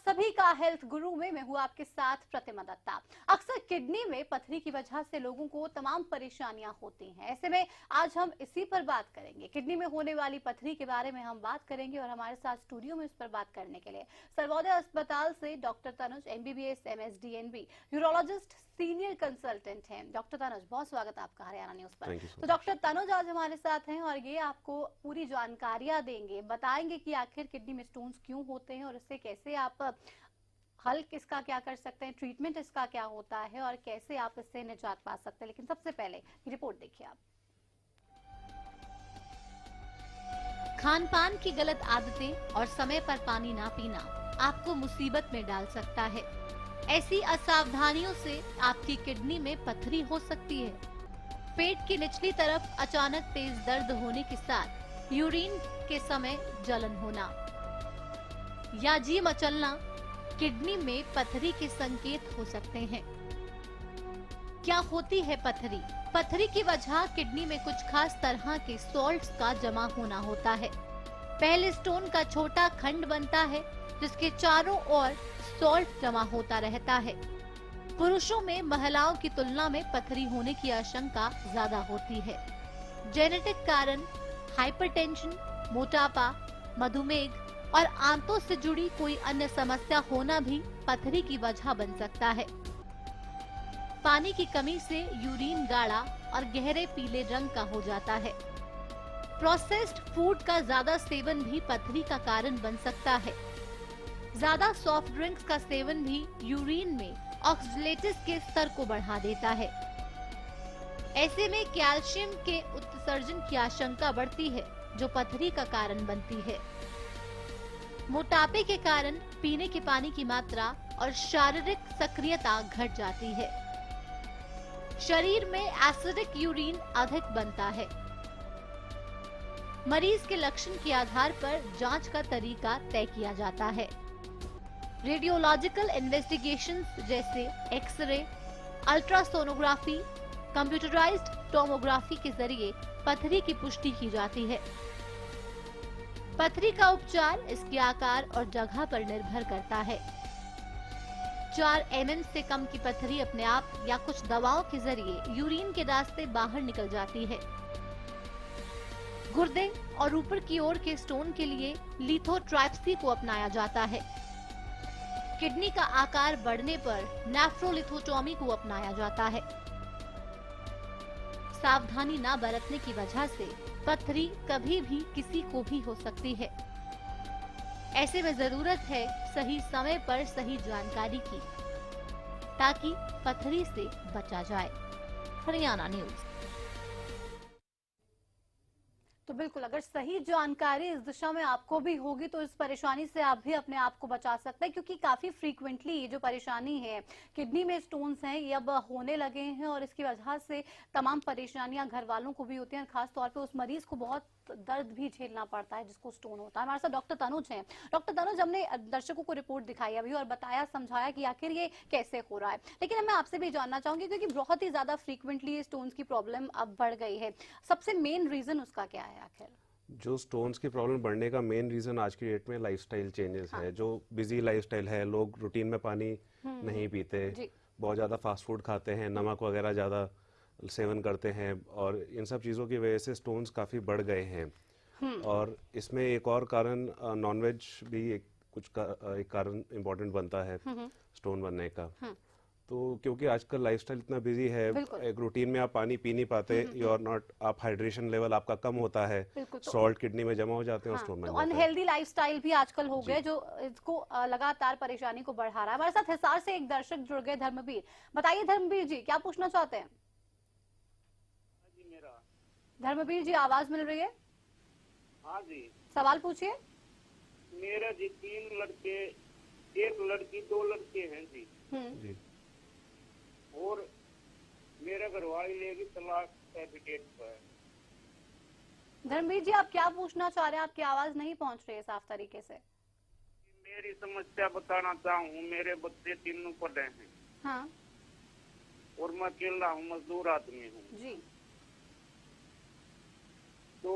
सभी का हेल्थ गुरु में मैं हूँ आपके साथ प्रतिमा दत्ता। अक्सर किडनी में पथरी की वजह से लोगों को तमाम परेशानियां होती हैं। ऐसे में आज हम इसी पर बात करेंगे। किडनी में होने वाली पथरी के बारे में हम बात करेंगे और हमारे साथ स्टूडियो में इस पर बात करने के लिए सर्वोदय अस्पताल से doctor Tanuj MBBS MSD NB urologist senior consultant हैं। डॉक्टर तनुज, बहुत स्वागत है आपका हरियाणा न्यूज पर। तो डॉक्टर तनुज आज हमारे साथ हैं और ये आपको पूरी जानकारियां देंगे, बताएंगे कि आखिर किडनी में स्टोन्स क्यों होते हैं और इससे कैसे आप हल इसका क्या कर सकते हैं, ट्रीटमेंट इसका क्या होता है और कैसे आप इससे निजात पा सकते हैं। लेकिन सबसे पहले रिपोर्ट देखिए आप। खान पान की गलत आदतें और समय पर पानी ना पीना आपको मुसीबत में डाल सकता है। ऐसी असावधानियों से आपकी किडनी में पथरी हो सकती है। पेट की निचली तरफ अचानक तेज दर्द होने के साथ यूरिन के समय जलन होना या जी मचलना किडनी में पथरी के संकेत हो सकते हैं। क्या होती है पथरी? पथरी की वजह किडनी में कुछ खास तरह के सॉल्ट्स का जमा होना होता है। पहले स्टोन का छोटा खंड बनता है जिसके चारों ओर सॉल्ट जमा होता रहता है। पुरुषों में महिलाओं की तुलना में पथरी होने की आशंका ज्यादा होती है। जेनेटिक कारण, हाइपरटेंशन, मोटापा, मधुमेह और आंतों से जुड़ी कोई अन्य समस्या होना भी पथरी की वजह बन सकता है। पानी की कमी से यूरिन गाढ़ा और गहरे पीले रंग का हो जाता है। प्रोसेस्ड फूड का ज्यादा सेवन भी पथरी का कारण बन सकता है। ज्यादा सॉफ्ट ड्रिंक्स का सेवन भी यूरिन में ऑक्सलेटिस के स्तर को बढ़ा देता है। ऐसे में कैल्शियम के उत्सर्जन की आशंका बढ़ती है जो पथरी का कारण बनती है। मोटापे के कारण पीने के पानी की मात्रा और शारीरिक सक्रियता घट जाती है। शरीर में एसिडिक यूरिन अधिक बनता है। मरीज के लक्षण के आधार पर जांच का तरीका तय किया जाता है। रेडियोलॉजिकल इन्वेस्टिगेशंस जैसे एक्सरे, अल्ट्रासोनोग्राफी, कंप्यूटराइज्ड टोमोग्राफी के जरिए पथरी की पुष्टि की जाती है। पथरी का उपचार इसके आकार और जगह पर निर्भर करता है। 4 mm से कम की पथरी अपने आप या कुछ दवाओं के जरिए यूरिन के रास्ते बाहर निकल जाती है। गुर्दे और ऊपर की ओर के स्टोन के लिए लिथोट्राइप्सी को अपनाया जाता है। किडनी का आकार बढ़ने पर नेफ्रोलिथोटोमी को अपनाया जाता है। सावधानी न बरतने की वजह से पथरी कभी भी किसी को भी हो सकती है। ऐसे में जरूरत है सही समय पर सही जानकारी की ताकि पथरी से बचा जाए। हरियाणा न्यूज। तो बिल्कुल, अगर सही जानकारी इस दिशा में आपको भी होगी तो इस परेशानी से आप भी अपने आप को बचा सकते हैं, क्योंकि काफी फ्रीक्वेंटली ये जो परेशानी है किडनी में स्टोन्स हैं ये अब होने लगे हैं और इसकी वजह से तमाम परेशानियां घर वालों को भी होती हैं। खास तौर पे उस मरीज को बहुत दर्द भी झेलना पड़ता है जिसको स्टोन होता है। हमारे साथ डॉक्टर तनुज हैं। डॉक्टर तनुज, हमने दर्शकों को रिपोर्ट दिखाई अभी और बताया, समझाया कि आखिर ये कैसे हो रहा है, लेकिन मैं आपसे भी जानना चाहूंगी क्योंकि बहुत ही ज्यादा फ्रीक्वेंटली स्टोन्स की प्रॉब्लम अब बढ़ गई है, सबसे मेन रीजन उसका क्या है आखिर? जो स्टोन्स की प्रॉब्लम बढ़ने का मेन रीजन आज की डेट में लाइफस्टाइल चेंजेस है। जो बिजी लाइफस्टाइल है, लोग रूटीन में पानी नहीं पीते, बहुत ज़्यादा फास्ट फूड खाते हैं, नमक वगैरह ज़्यादा सेवन करते हैं और इन सब चीज़ों की वजह से स्टोन्स काफ़ी बढ़ गए हैं। और इसमें एक और कारण नॉनवेज भी एक कारण इम्पोर्टेंट बनता है स्टोन बनने का। तो क्योंकि आजकल लाइफस्टाइल इतना बिजी है, एक रूटीन में आप पानी पी नहीं पाते, यू आर नॉट, आप हाइड्रेशन लेवल आपका कम होता है, सॉल्ट किडनी में जमा हो जाते हैं और स्टोन बन जाता है। अनहेल्दी लाइफस्टाइल भी आजकल हो गए जो इसको लगातार परेशानी को बढ़ा रहा है। हमारे साथ हिसार से एक दर्शक जुड़ गए, धर्मवीर। बताइए धर्मवीर जी, क्या पूछना चाहते हैं? धर्मवीर जी, आवाज मिल रही है? हाँ जी, सवाल पूछिए। मेरा जी 3 लड़के, 1 लड़की 2 लड़के हैं जी। जी। और मेरा घरवाली लेगी तलाक सर्टिफिकेट पर। धर्मवीर जी, आप क्या पूछना चाह रहे हैं? आपकी आवाज नहीं पहुंच रही है साफ तरीके से। मेरी समस्या बताना चाहूँ। मेरे बच्चे तीनों पढ़े हैं। हाँ। और मैं अकेला हूँ, मजदूर आदमी हूँ जी। तो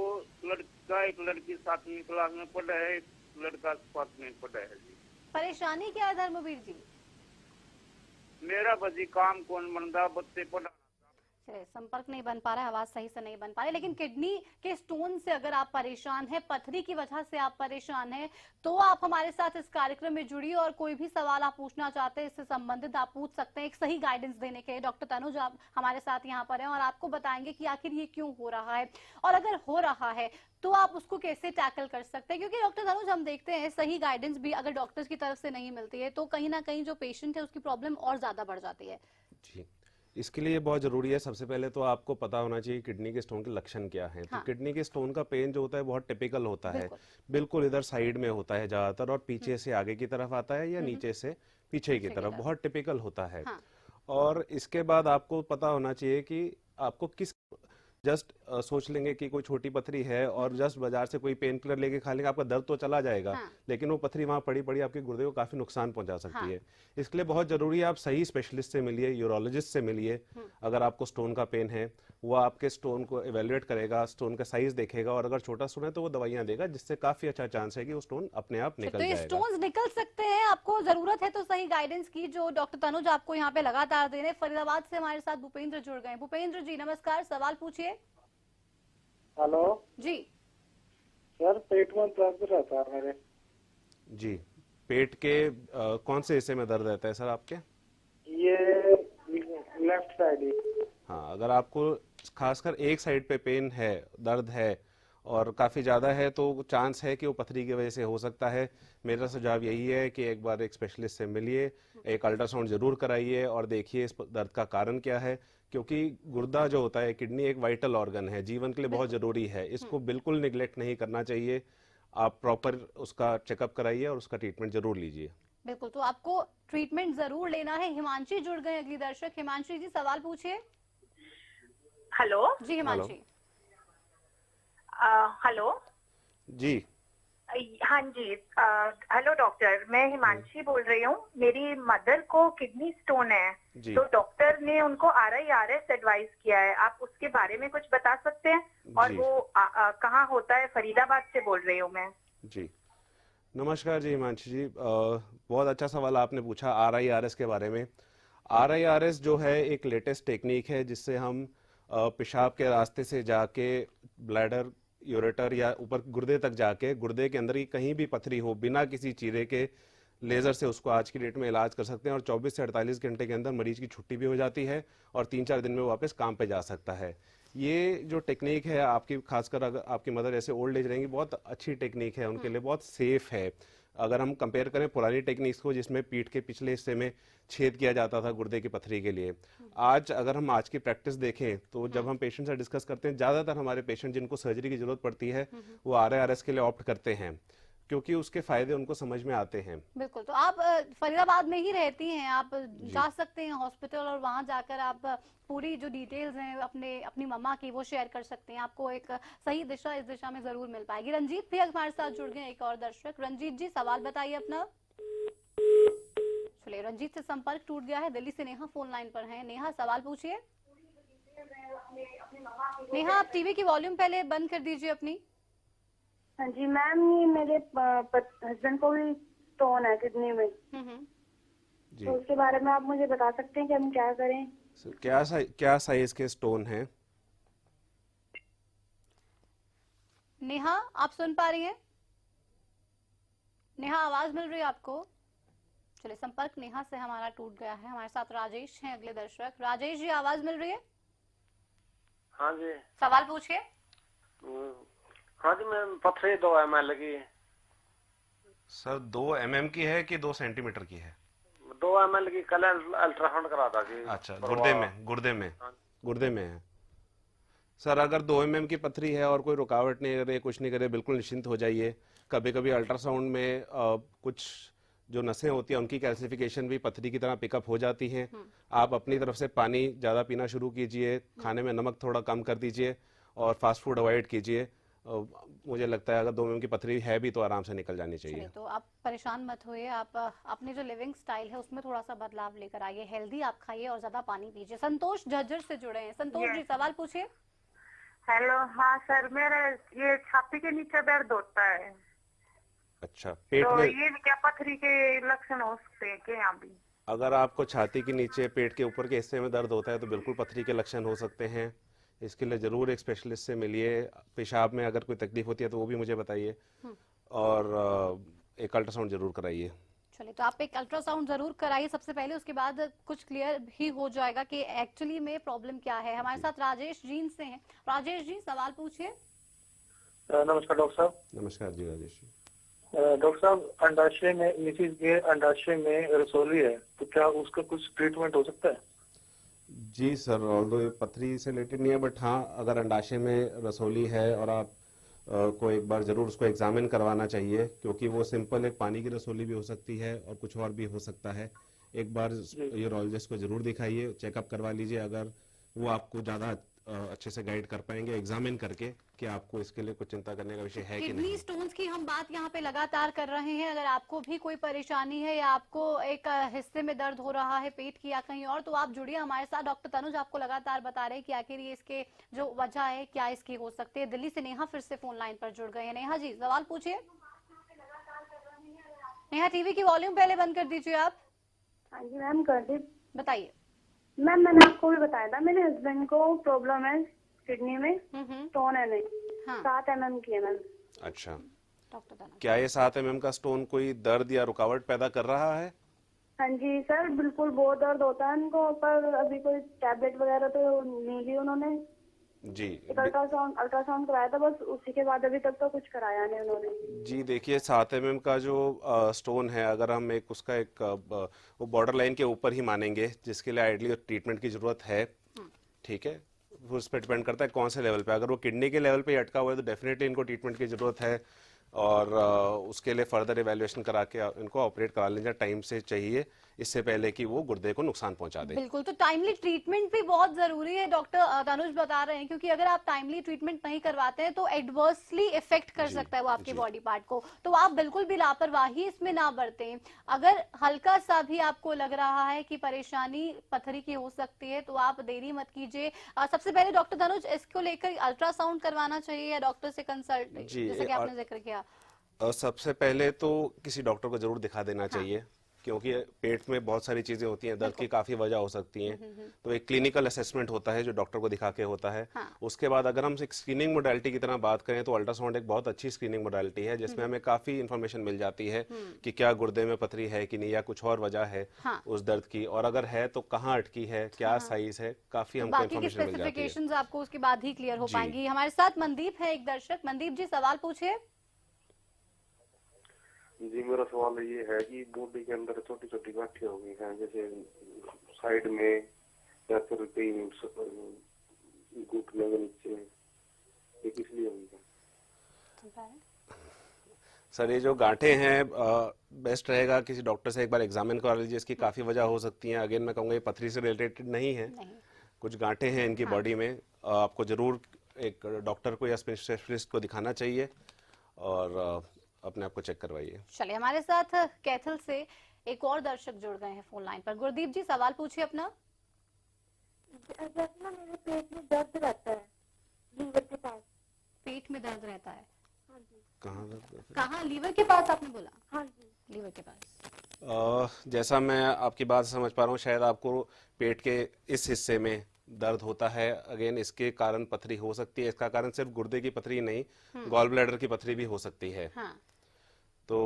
लड़का, एक लड़की 7वीं क्लास में पढ़ा है, एक लड़का 5वीं में पढ़ा है जी। परेशानी क्या है धर्मवीर जी? मेरा बजी काम कौन बनता, बच्चे पढ़ा। संपर्क नहीं बन पा रहा है, आवाज सही से नहीं बन पा रही। लेकिन किडनी के स्टोन से अगर आप परेशान हैं, पथरी की वजह से आप परेशान हैं, तो आप हमारे साथ इस कार्यक्रम में जुड़िए और कोई भी सवाल आप पूछना चाहते हैं इससे संबंधित आप पूछ सकते हैं। एक सही गाइडेंस देने के डॉक्टर तनुज आप हमारे साथ यहाँ पर हैं और आपको बताएंगे कि आखिर ये क्यों हो रहा है और अगर हो रहा है तो आप उसको कैसे टैकल कर सकते हैं। क्योंकि डॉक्टर तनुज हम देखते हैं सही गाइडेंस भी अगर डॉक्टर्स की तरफ से नहीं मिलती है तो कहीं ना कहीं जो पेशेंट है उसकी प्रॉब्लम और ज्यादा बढ़ जाती है। जी, इसके लिए बहुत ज़रूरी है, सबसे पहले तो आपको पता होना चाहिए किडनी के स्टोन के लक्षण क्या हैं। हाँ। तो किडनी के स्टोन का पेन जो होता है बहुत टिपिकल होता है, बिल्कुल। बिल्कुल इधर साइड में होता है ज़्यादातर और पीछे से आगे की तरफ आता है या नीचे से पीछे की तरफ, बहुत टिपिकल होता है। हाँ। और इसके बाद आपको पता होना चाहिए कि आपको किस जस्ट सोच लेंगे कि कोई छोटी पथरी है और जस्ट बाजार से कोई पेन किलर लेके खा लेंगे, आपका दर्द तो चला जाएगा। हाँ। लेकिन वो पथरी वहां पड़ी पड़ी आपके गुर्दे को काफी नुकसान पहुंचा सकती हाँ। है। इसके लिए बहुत जरूरी है आप सही स्पेशलिस्ट से मिलिए, यूरोलॉजिस्ट से मिलिए। अगर आपको स्टोन का पेन है वो आपके स्टोन को इवेल्युएट करेगा, स्टोन का साइज देखेगा और अगर छोटा स्टोन है तो वो दवाइयां देगा, जिससे काफी अच्छा चांस है कि वो स्टोन अपने आप निकल तो ये जाएगा। स्टोन्स निकल सकते हैं, आपको जरूरत है तो सही गाइडेंस की जो डॉक्टर तनुज आपको यहाँ पे लगातार दे रहे हैं। फरीदाबाद से हमारे साथ भूपेंद्र जुड़ गए। भूपेंद्र जी नमस्कार, सवाल पूछिए। हेलो जी सर, पेट में दर्द रहता है मेरे। जी, पेट के कौन से हिस्से में दर्द रहता है सर आपके? ये लेफ्ट साइड ही। हाँ, अगर आपको खासकर एक साइड पे पेन है, दर्द है और काफ़ी ज़्यादा है तो चांस है कि वो पथरी की वजह से हो सकता है। मेरा सुझाव यही है कि एक बार एक स्पेशलिस्ट से मिलिए, एक अल्ट्रासाउंड ज़रूर कराइए और देखिए इस दर्द का कारण क्या है। क्योंकि गुर्दा जो होता है, किडनी एक वाइटल ऑर्गन है, जीवन के लिए बहुत ज़रूरी है, इसको बिल्कुल निगलेक्ट नहीं करना चाहिए। आप प्रॉपर उसका चेकअप कराइए और उसका ट्रीटमेंट ज़रूर लीजिए। बिल्कुल, तो आपको ट्रीटमेंट जरूर लेना है। हिमांशी जुड़ गए अगली दर्शक। हिमांशी जी सवाल पूछिए। हेलो जी हिमांशी। हेलो जी। हाँ जी, हेलो डॉक्टर, मैं हिमांशी बोल रही हूँ। मेरी मदर को किडनी स्टोन है जी। तो डॉक्टर ने उनको RIRS एडवाइस किया है, आप उसके बारे में कुछ बता सकते हैं? और जी। वो कहाँ होता है? फरीदाबाद से बोल रही हूँ मैं। जी, नमस्कार जी हिमांशी जी, बहुत अच्छा सवाल आपने पूछा RIRS के बारे में। RIRS जो है एक लेटेस्ट टेक्निक है जिससे हम पेशाब के रास्ते से जाके ब्लैडर, यूरेटर या ऊपर गुर्दे तक जाके गुर्दे के अंदर ही कहीं भी पथरी हो बिना किसी चीरे के लेज़र से उसको आज की डेट में इलाज कर सकते हैं और 24 से 48 घंटे के अंदर मरीज की छुट्टी भी हो जाती है और 3-4 दिन में वो वापस काम पे जा सकता है। ये जो टेक्निक है आपकी, खासकर अगर आपकी मदर ऐसे ओल्ड एज रहेंगी, बहुत अच्छी टेक्निक है, उनके लिए बहुत सेफ है। अगर हम कंपेयर करें पुरानी टेक्निक्स को जिसमें पीठ के पिछले हिस्से में छेद किया जाता था गुर्दे की पथरी के लिए, आज अगर हम आज की प्रैक्टिस देखें तो जब हम पेशेंट से डिस्कस करते हैं, ज़्यादातर हमारे पेशेंट जिनको सर्जरी की जरूरत पड़ती है वो RIRS के लिए ऑप्ट करते हैं क्योंकि उसके फायदे उनको समझ में आते हैं। बिल्कुल, तो आप फरीदाबाद में ही रहती हैं, आप जा सकते हैं हॉस्पिटल और वहां जाकर आप पूरी जो डिटेल्स हैं अपनी मम्मा की वो शेयर कर सकते हैं। आपको एक सही दिशा इस दिशा में जरूर मिल पाएगी। रंजीत भी हमारे साथ जुड़ गए, एक और दर्शक। रंजीत जी सवाल बताइए अपना। चलिए, रंजीत से संपर्क टूट गया है। दिल्ली से नेहा फोन लाइन पर हैं। नेहा सवाल पूछिए। नेहा आप टीवी की वॉल्यूम पहले बंद कर दीजिए अपनी। हाँ जी मैम, ये मेरे हस्बैंड को भी स्टोन है किडनी में, जी। तो उसके बारे में आप मुझे बता सकते हैं कि हम क्या करें? क्या साइज के स्टोन हैं? नेहा आप सुन पा रही हैं? नेहा आवाज मिल रही है आपको? चलिए, संपर्क नेहा से हमारा टूट गया है। हमारे साथ राजेश हैं अगले दर्शक। राजेश जी आवाज मिल रही है? हाँ जी। सवाल पूछिए। हाँ जी मैम, पथरी 2 ml लगी। सर 2 mm की है कि 2 सेंटीमीटर की है? 2 ml की, कल अल्ट्रासाउंड करा था जी। अच्छा, गुर्दे में है। सर अगर 2 mm की पथरी है और कोई रुकावट नहीं करे, कुछ नहीं करे, बिल्कुल निश्चिंत हो जाइए। कभी कभी अल्ट्रासाउंड में कुछ जो नसें होती हैं उनकी कैल्सिफिकेशन भी पथरी की तरह पिकअप हो जाती हैं। आप अपनी तरफ से पानी ज़्यादा पीना शुरू कीजिए, खाने में नमक थोड़ा कम कर दीजिए और फास्ट फूड अवॉइड कीजिए। मुझे लगता है अगर 2 mm की पथरी है भी तो आराम से निकल जानी चाहिए। तो आप परेशान मत होइए, आप अपने जो लिविंग स्टाइल है उसमें थोड़ा सा बदलाव लेकर आइए। हेल्दी आप खाइए और ज्यादा पानी पीजिए। संतोष झज्जर से जुड़े हैं। संतोष जी सवाल पूछिए। हेलो, हाँ सर, मेरे ये छाती के नीचे दर्द होता है अच्छा, पेट तो में ये क्या पथरी के लक्षण हो सकते हैं क्या यहाँ भी? अगर आपको छाती के नीचे पेट के ऊपर के हिस्से में दर्द होता है तो बिल्कुल पथरी के लक्षण हो सकते हैं। इसके लिए ज़रूर एक स्पेशलिस्ट से मिलिए। पेशाब में अगर कोई तकलीफ होती है तो वो भी मुझे बताइए, और एक अल्ट्रासाउंड ज़रूर कराइए। चलिए, तो आप एक अल्ट्रासाउंड जरूर कराइए सबसे पहले, उसके बाद कुछ क्लियर भी हो जाएगा कि एक्चुअली में प्रॉब्लम क्या है। हमारे साथ राजेश जी से हैं। राजेश जी, सवाल पूछिए। नमस्कार डॉक्टर साहब। नमस्कार जी राजेश जी। डॉक्टर साहब, अंडाशय में मिसिस के अंडाशय में रसोली है, तो क्या उसका कुछ ट्रीटमेंट हो सकता है? जी सर, ऑल्दो ये पथरी से रिलेटेड नहीं है, बट हाँ, अगर अंडाशय में रसोली है और आप को एक बार ज़रूर उसको एग्जामिन करवाना चाहिए, क्योंकि वो सिंपल एक पानी की रसोली भी हो सकती है और कुछ और भी हो सकता है। एक बार यूरोलॉजिस्ट को ज़रूर दिखाइए, चेकअप करवा लीजिए। अगर वो आपको ज़्यादा अच्छे से गाइड कर पाएंगे एग्जामिन करके कि आपको इसके लिए कुछ चिंता करने का विषय है कि किडनी नहीं। स्टोन्स की हम बात यहाँ पे लगातार कर रहे हैं। अगर आपको भी कोई परेशानी है या आपको एक हिस्से में दर्द हो रहा है पेट की या कहीं और, तो आप जुड़िए हमारे साथ। डॉक्टर तनुज आपको लगातार बता रहे हैं कि आखिर ये इसके जो वजह है क्या इसकी हो सकती है। दिल्ली से नेहा फिर से फोन लाइन पर जुड़ गए हैं। नेहा जी, सवाल पूछिए। नेहा, टीवी की वॉल्यूम पहले बंद कर दीजिए आप। हाँ जी मैम, कर दी। बताइए। मैम मैंने आपको भी बताया था, मेरे हस्बैंड को प्रॉब्लम है किडनी में, स्टोन है नहीं, हाँ। 7 mm की है मैम। अच्छा, डॉक्टर तनुज, क्या ये 7 mm का स्टोन कोई दर्द या रुकावट पैदा कर रहा है? हाँ जी सर, बिल्कुल बहुत दर्द होता है उनको, पर अभी कोई टैबलेट वगैरह तो नहीं ली उन्होंने। जी एक अल्ट्रासाउंड कराया था बस, उसी के बाद अभी तक तो कुछ कराया नहीं उन्होंने। जी देखिए, 7 mm का जो स्टोन है, अगर हम एक उसका एक वो बॉर्डर लाइन के ऊपर ही मानेंगे, जिसके लिए आइडली ट्रीटमेंट की ज़रूरत है, ठीक है, वो उस पर डिपेंड करता है कौन से लेवल पे। अगर वो किडनी के लेवल पे ही अटका हुआ है तो डेफिनेटली इनको ट्रीटमेंट की ज़रूरत है, और उसके लिए फर्दर इवैल्यूएशन करा के इनको ऑपरेट करा लेना टाइम से चाहिए, इससे पहले कि वो गुर्दे को नुकसान पहुंचा दे। बिल्कुल, तो टाइमली ट्रीटमेंट भी बहुत जरूरी है। डॉक्टर तनुज बता रहे हैं, क्योंकि अगर आप टाइमली ट्रीटमेंट नहीं करवाते हैं तो एडवर्सली इफेक्ट कर सकता है वो आपके बॉडी पार्ट को। तो आप बिल्कुल भी लापरवाही इसमें ना बरतें। अगर हल्का सा भी आपको लग रहा है कि परेशानी पथरी की हो सकती है तो आप देरी मत कीजिए। सबसे पहले डॉक्टर तनुज, इसको लेकर अल्ट्रासाउंड करवाना चाहिए या डॉक्टर से कंसल्ट, जैसे कि आपने जिक्र किया? सबसे पहले तो किसी डॉक्टर को जरूर दिखा देना चाहिए, क्योंकि पेट में बहुत सारी चीजें होती हैं, दर्द की काफी वजह हो सकती हैं। तो एक क्लिनिकल असेसमेंट होता है जो डॉक्टर को दिखा के होता है। उसके बाद अगर हम एक स्क्रीनिंग मोडालिटी की तरह बात करें तो अल्ट्रासाउंड एक बहुत अच्छी स्क्रीनिंग मोडालिटी है, जिसमें हमें काफी इंफॉर्मेशन मिल जाती है कि क्या गुर्दे में पथरी है कि नहीं, या कुछ और वजह है उस दर्द की, और अगर है तो कहाँ अटकी है, क्या साइज है, काफी हमको बाकी की इंफॉर्मेशन मिल जाती है। स्पेसिफिकेशंस आपको उसके बाद ही क्लियर हो पाएंगी। हमारे साथ मनदीप है, एक दर्शक। मनदीप जी, सवाल पूछिए। जी, मेरा सवाल ये है कि बॉडी के अंदर छोटी छोटी गांठें हो गई हैं, जैसे साइड में या फिर कहीं घुटने के नीचे, ये किस लिए हुई है? सर, ये जो गांठें हैं, बेस्ट रहेगा किसी डॉक्टर से एक बार एग्जामिन करवा लीजिए। इसकी काफ़ी वजह हो सकती हैं। अगेन मैं कहूँगा ये पथरी से रिलेटेड नहीं है, कुछ गांठें हैं इनकी बॉडी में। आपको ज़रूर एक डॉक्टर को या स्पेशलिस्ट को दिखाना चाहिए और अपने आप को चेक करवाइए। चलिए, हमारे साथ कैथल से एक और दर्शक जुड़ गए हैं फोन लाइन पर। गुरदीप जी, सवाल पूछिए अपना। जैसे ना मेरे पेट में दर्द रहता है, लीवर के पास। पेट में दर्द रहता है? हाँ जी। कहाँ दर्द? कहाँ? लीवर के पास आपने बोला? हाँ जी, लीवर के पास। जैसा मैं आपकी बात समझ पा रहा हूँ, शायद आपको पेट के इस हिस्से में दर्द होता है। अगेन इसके कारण पथरी हो सकती है। इसका कारण सिर्फ गुर्दे की पथरी नहीं, गॉल ब्लैडर की पथरी भी हो सकती है। तो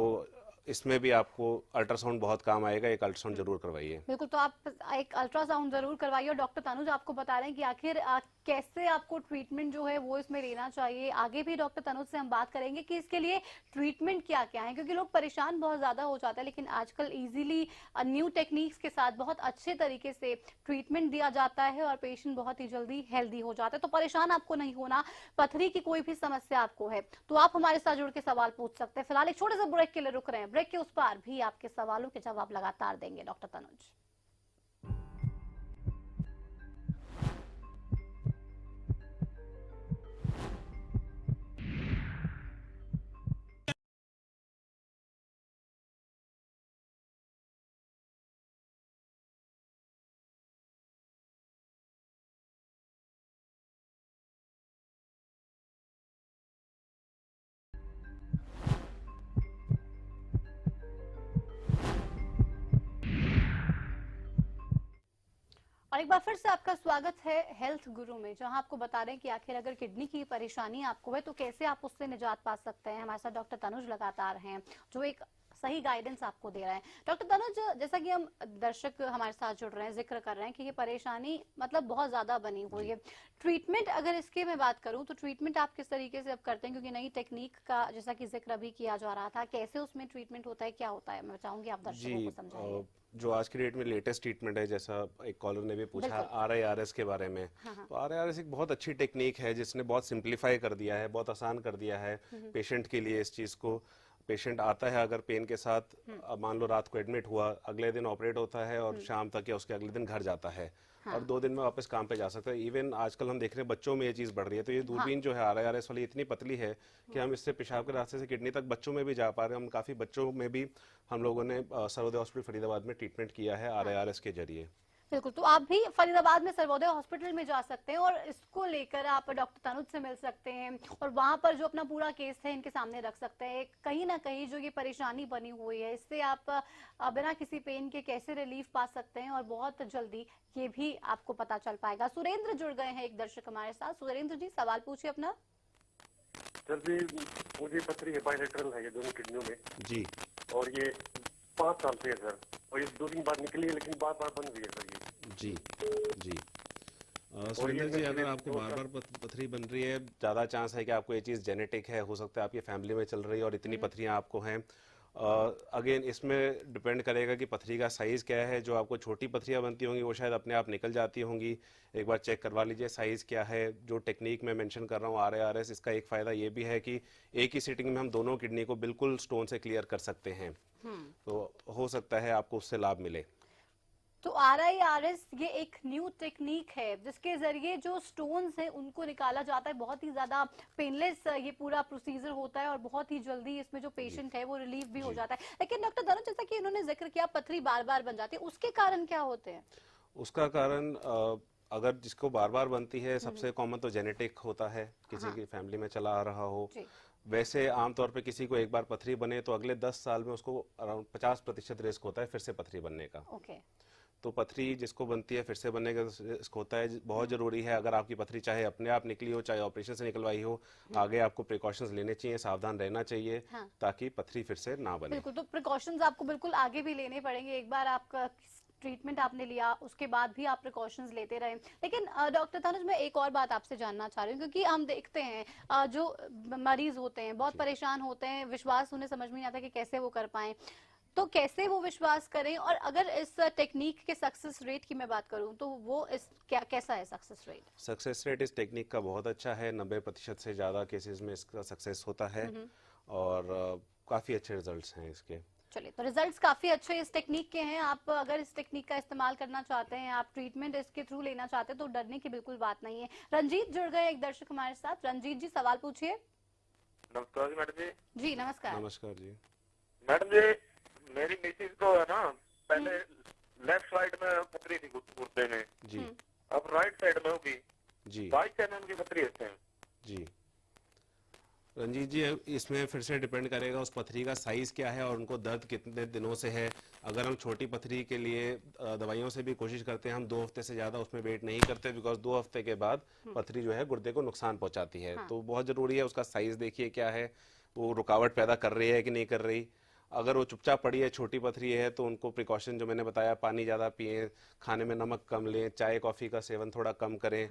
इसमें भी आपको अल्ट्रासाउंड बहुत काम आएगा, एक अल्ट्रासाउंड जरूर करवाइए। बिल्कुल, तो आप एक अल्ट्रासाउंड जरूर करवाइए। और डॉक्टर तनुज आपको बता रहे हैं कि आखिर कैसे आपको ट्रीटमेंट जो है वो इसमें लेना चाहिए। आगे भी डॉक्टर तनुज से हम बात करेंगे कि इसके लिए ट्रीटमेंट क्या क्या है, क्योंकि लोग परेशान बहुत ज्यादा हो जाते हैं, लेकिन आजकल इजीली न्यू टेक्निक्स के साथ बहुत अच्छे तरीके से ट्रीटमेंट दिया जाता है और पेशेंट बहुत ही जल्दी हेल्दी हो जाता है। तो परेशान आपको नहीं होना। पथरी की कोई भी समस्या आपको है तो आप हमारे साथ जुड़ के सवाल पूछ सकते हैं। फिलहाल एक छोटे से ब्रेक के लिए रुक रहे हैं। ब्रेक के उस पार भी आपके सवालों के जवाब लगातार देंगे डॉक्टर तनुज। और एक बार फिर से आपका स्वागत है हेल्थ गुरु में, जहां आपको बता रहे हैं कि आखिर अगर किडनी की परेशानी आपको है तो कैसे आप उससे निजात पा सकते हैं। हमारे साथ डॉक्टर तनुज लगातार हैं जो एक सही गाइडेंस आपको दे रहे हैं। डॉक्टर तनुज, जैसा कि हम दर्शक हमारे साथ जुड़ रहे हैं, जिक्र कर रहे हैं कि ये परेशानी मतलब बहुत ज्यादा बनी हुई है। ट्रीटमेंट अगर इसके मैं बात करूं तो ट्रीटमेंट आप किस तरीके से अब करते हैं, क्योंकि नई टेक्निक का जैसा कि जिक्र अभी किया जा रहा था, कैसे उसमें ट्रीटमेंट होता है, क्या होता है, मैं चाहूंगी आप दर्शकों को समझाइए। जो आज की डेट में लेटेस्ट ट्रीटमेंट है, जैसा एक कॉलर ने भी पूछा RIRS के बारे में, तो RIRS एक बहुत अच्छी टेक्निक है जिसने बहुत सिंप्लीफाई कर दिया है, बहुत आसान कर दिया है पेशेंट के लिए इस चीज को। पेशेंट आता है अगर पेन के साथ, अब मान लो रात को एडमिट हुआ, अगले दिन ऑपरेट होता है और शाम तक या उसके अगले दिन घर जाता है और 2 दिन में वापस काम पे जा सकता है। इवन आजकल हम देख रहे हैं बच्चों में ये चीज बढ़ रही है। तो ये दूरबीन जो है RIRS वाली इतनी पतली है कि हम इससे पेशाब के रास्ते से किडनी तक बच्चों में भी जा पा रहे हैं। हम काफी बच्चों में भी हम लोगों ने सर्वोदय हॉस्पिटल फरीदाबाद में ट्रीटमेंट किया है RIRS के जरिए। बिल्कुल, तो आप भी फरीदाबाद में सर्वोदय हॉस्पिटल में जा सकते हैं और इसको लेकर आप डॉक्टर तनुज से मिल सकते हैं और वहां पर जो अपना पूरा केस है इनके सामने रख सकते हैं। कहीं ना कहीं जो ये परेशानी बनी हुई है, इससे आप बिना किसी पेन के कैसे रिलीफ पा सकते हैं और बहुत जल्दी ये भी आपको पता चल पाएगा। सुरेंद्र जुड़ गए हैं एक दर्शक हमारे साथ। सुरेंद्र जी, सवाल पूछिए अपना। सर जी, मुझे पथरी है, बायलेटरल है ये दोनों किडनियों में जी, और ये 5 साल से है सर, और ये 2 दिन बाद निकली है लेकिन बार बार बन रही है सर ये। जी जी सुरेंद्र जी, अगर आपको बार बार पथरी बन रही है, ज़्यादा चांस है कि आपको ये चीज़ जेनेटिक है, हो सकता है आपकी फैमिली में चल रही है और इतनी पथरियाँ आपको हैं। अगेन इसमें डिपेंड करेगा कि पथरी का साइज़ क्या है। जो आपको छोटी पथरियाँ बनती होंगी वो शायद अपने आप निकल जाती होंगी, एक बार चेक करवा लीजिए साइज़ क्या है। जो टेक्निक मैं मेंशन कर रहा हूँ RIRS, इसका एक फ़ायदा ये भी है कि एक ही सीटिंग में हम दोनों किडनी को बिल्कुल स्टोन से क्लियर कर सकते हैं, तो हो सकता है आपको उससे लाभ मिले। तो RIRS ये एक न्यू टेक्निक है जिसके जरिए जो स्टोन्स हैं उनको निकाला जाता है। बहुत ही ज्यादा पेनलेस ये पूरा प्रोसीजर होता है और बहुत ही जल्दी इसमें जो पेशेंट है वो रिलीफ भी हो जाता है। लेकिन डॉक्टर तनुज, जैसा कि इन्होंने जिक्र किया पथरी बार बार बन जाती है, उसके कारण क्या होते हैं? उसका कारण अगर जिसको बार बार बनती है, सबसे कॉमन तो जेनेटिक होता है, किसी की फैमिली में चला आ रहा हो। वैसे आमतौर पे किसी को एक बार पथरी बने तो अगले 10 साल में उसको अराउंड 50% रिस्क होता है फिर से पथरी बनने का। तो पथरी जिसको बनती है फिर से बनने का रिस्क होता है। बहुत जरूरी है, अगर आपकी पथरी चाहे अपने आप निकली हो चाहे ऑपरेशन से निकलवाई हो, आगे आपको प्रिकॉशंस लेने चाहिए, सावधान रहना चाहिए ताकि पथरी फिर से ना बने। बिल्कुल, तो प्रिकॉशंस आपको बिल्कुल आगे भी लेने पड़ेंगे। एक बार आपका ट्रीटमेंट आपने लिया, उसके बाद भी आप प्रिकॉशंस लेते रहे। लेकिन डॉक्टर तनुज, मैं एक और बात आपसे जानना चाह रही हूँ, क्योंकि हम देखते हैं जो मरीज होते हैं बहुत परेशान होते हैं, विश्वास उन्हें समझ में नहीं आता कि कैसे वो कर पाएं, तो कैसे वो विश्वास करें। और अगर इस टेक्निक के सक्सेस रेट की मैं बात करूं तो वो कैसा है सक्सेस रेट? सक्सेस रेट इस टेक्निक का बहुत अच्छा है, 90% से ज़्यादा केसेस में इसका सक्सेस होता है और काफ़ी अच्छे रिजल्ट्स हैं इसके। चलिए, तो रिजल्ट्स काफी अच्छे इस टेक्निक के हैं। आप अगर इस टेक्निक का इस्तेमाल करना चाहते हैं, आप ट्रीटमेंट इसके थ्रू लेना चाहते हैं, तो डरने की बिल्कुल बात नहीं है। रंजीत जुड़ गए एक दर्शक हमारे साथ। रंजीत जी, सवाल पूछिए। नमस्कार मैडम जी। जी नमस्कार। नमस्कार जी। मैडम जी, मेरी मिसेज को है ना, पहले लेफ्ट साइड में पथरी थी गुर्दे में जी, अब राइट साइड में होगी जी, बाइक से उनकी पथरी है जी। रंजीत जी, इसमें फिर से डिपेंड करेगा उस पथरी का साइज क्या है और उनको दर्द कितने दिनों से है। अगर हम छोटी पथरी के लिए दवाइयों से भी कोशिश करते हैं, हम 2 हफ्ते से ज़्यादा उसमें वेट नहीं करते, बिकॉज 2 हफ्ते के बाद पथरी जो है गुर्दे को नुकसान पहुंचाती है। तो बहुत ज़रूरी है उसका साइज देखिए क्या है, वो रुकावट पैदा कर रही है कि नहीं कर रही। अगर वो चुपचाप पड़ी है, छोटी पथरी है, तो उनको प्रिकॉशन जो मैंने बताया, पानी ज़्यादा पिएं, खाने में नमक कम लें, चाय कॉफ़ी का सेवन थोड़ा कम करें,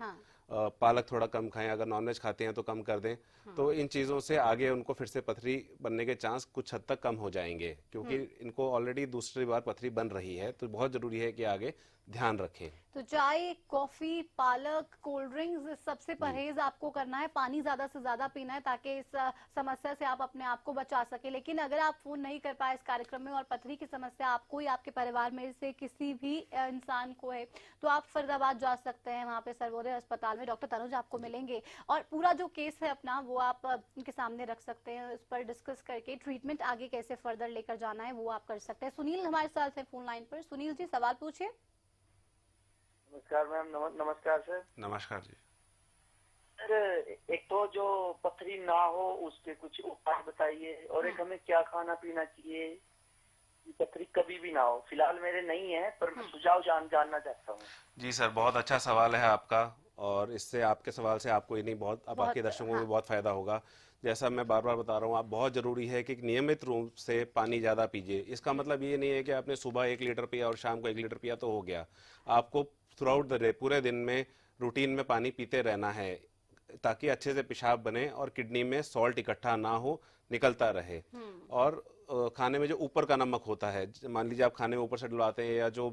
पालक थोड़ा कम खाएं, अगर नॉनवेज खाते हैं तो कम कर दें। तो इन चीज़ों से आगे उनको फिर से पथरी बनने के चांस कुछ हद तक कम हो जाएंगे, क्योंकि इनको ऑलरेडी दूसरी बार पथरी बन रही है। तो बहुत ज़रूरी है कि आगे ध्यान रखें। तो चाय, कॉफी, पालक, कोल्ड ड्रिंक्स, सबसे परहेज आपको करना है। पानी ज्यादा से ज्यादा पीना है ताकि इस समस्या से आप अपने आप को बचा सके। लेकिन अगर आप फोन नहीं कर पाए इस कार्यक्रम में और पथरी की समस्या आपको या आपके परिवार में से किसी भी इंसान को है, तो आप फरीदाबाद जा सकते हैं। वहाँ पे सर्वोदय अस्पताल में डॉक्टर तनुज आपको मिलेंगे और पूरा जो केस है अपना वो आप उनके सामने रख सकते हैं। इस पर डिस्कस करके ट्रीटमेंट आगे कैसे फर्दर लेकर जाना है वो आप कर सकते हैं। सुनील हमारे साथ है फोन लाइन पर। सुनील जी, सवाल पूछिए। नमस्कार मैम। नमस्कार सर। नमस्कार जी। सर, एक तो जो पथरी ना हो उसके कुछ उपाय बताइए, और एक हमें क्या खाना पीना चाहिए, पथरी कभी भी ना हो। फिलहाल मेरे नहीं है, पर मैं सुझाव जानना चाहता हूँ। जी सर, बहुत अच्छा सवाल है आपका, और इससे आपके सवाल से आपको ही नहीं, बहुत अब बाकी दर्शकों को भी बहुत फायदा होगा। जैसा मैं बार बार बता रहा हूँ, आप बहुत जरूरी है कि नियमित रूप से पानी ज़्यादा पीजिए। इसका मतलब ये नहीं है कि आपने सुबह 1 लीटर पिया और शाम को 1 लीटर पिया तो हो गया। आपको थ्रू आउट द डे, पूरे दिन में रूटीन में पानी पीते रहना है, ताकि अच्छे से पेशाब बने और किडनी में सॉल्ट इकट्ठा ना हो, निकलता रहे। और खाने में जो ऊपर का नमक होता है, मान लीजिए आप खाने में ऊपर से डलवाते हैं, या जो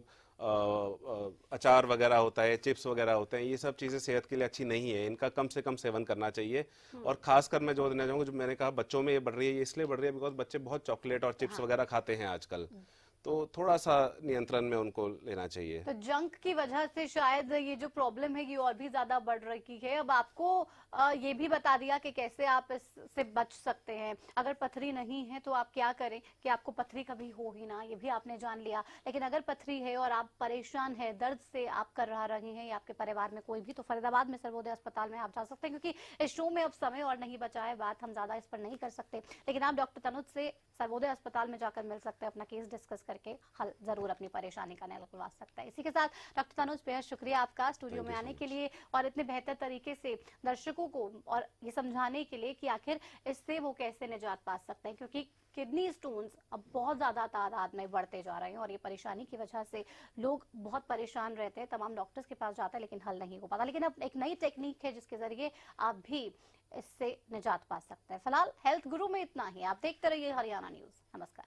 अचार वगैरह होता है, चिप्स वगैरह होते हैं, ये सब चीज़ें सेहत के लिए अच्छी नहीं है, इनका कम से कम सेवन करना चाहिए। और खासकर मैं जोर देना चाहूँगा, जो मैंने कहा बच्चों में ये बढ़ रही है, ये इसलिए बढ़ रही है बिकॉज बच्चे बहुत चॉकलेट और चिप्स वगैरह खाते हैं आजकल, तो थोड़ा सा नियंत्रण में उनको लेना चाहिए। तो जंक की वजह से शायद ये जो प्रॉब्लम है ये और भी ज्यादा बढ़ रही है। अब आपको ये भी बता दिया कि कैसे आप इससे बच सकते हैं। अगर पथरी नहीं है तो आप क्या करें कि आपको पथरी कभी हो ही ना, ये भी आपने जान लिया। लेकिन अगर पथरी है और आप परेशान है, दर्द से आप कर रहे हैं या आपके परिवार में कोई भी, तो फरीदाबाद में सर्वोदय अस्पताल में आप जा सकते हैं, क्योंकि इस शो में अब समय और नहीं बचा है, बात हम ज्यादा इस पर नहीं कर सकते। लेकिन आप डॉक्टर तनुज से सर्वोदय अस्पताल में जाकर मिल सकते हैं, अपना केस डिस्कस करके हल जरूर अपनी परेशानी का निकलवा सकता है। इसी के साथ डॉक्टर तनुज, बेहद शुक्रिया आपका स्टूडियो में आने के लिए और इतने बेहतर तरीके से दर्शकों को और ये समझाने के लिए कि आखिर इससे वो कैसे निजात पा सकते हैं, क्योंकि किडनी स्टोन्स अब बहुत ज्यादा तादाद में बढ़ते जा रहे हैं और ये परेशानी की वजह से लोग बहुत परेशान रहते हैं, तमाम डॉक्टर्स के पास जाते हैं लेकिन हल नहीं हो पाता। लेकिन अब एक नई टेक्निक है जिसके जरिए आप भी इससे निजात पा सकते हैं। फिलहाल हेल्थ गुरु में इतना ही। आप देखते रहिए हरियाणा न्यूज। नमस्कार।